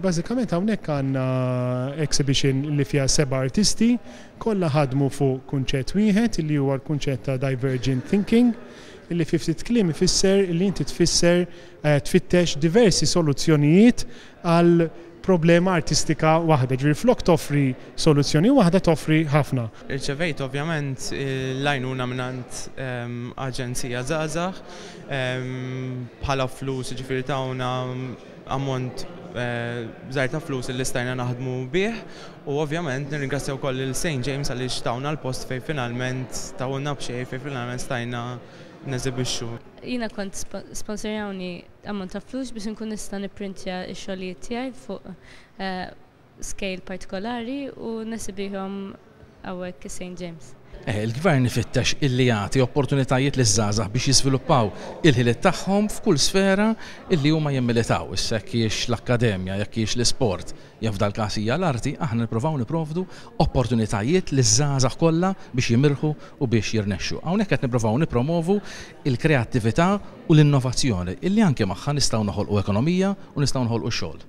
bażikament hawnhekk għandna exhibition li fiha 7 artisti kollha ħadmu fuq kunċett wieħed li huwa l-kunċett ta' divergent thinking illi fi ftit kliem ifisser li inti tfittex diversi soluzzjonijiet għal problema artistika waħda, ġifieri flok toffri soluzzjoni waħda toffri ħafna. Irċevejt ovvjament l-għajnuna minant aġenzija żgħażagħ bħala flus, ġifieri tawna ammont żgħir ta' flus li stajna naħdmu bih u ovvjament nirringrazzja wkoll il-St. James għaliex tawna l-post fejn finalment tawna b'xejn fejn finalment stajna neżibixxu. Jiena kont sponsorjawni ammont ta' flus biex nkun nista' nipprintja x-xogħlijiet tiegħi fuq scale partikolari u nesibihom hawnhekk is-St. James. Il-gvern ifittex illi jagħti opportunitajiet liż-żgħażagħ biex jiżviluppaw il-ħiliet tagħhom f'kull sfera illi huma jimmilitaw, issa jekk l-akkademja, jekk l-isport, jew f'dal każ hija l-arti, aħna nippruvaw nipprovdu opportunitajiet liż-żgħażagħ kollha biex jimirħu u biex jirnexxu. Hawnhekk qed nippruvaw nippromovu il-kreattività u l-innovazzjoni illi anke magħha nistgħu noħolqu ekonomija u nistgħu noħolqu xogħol.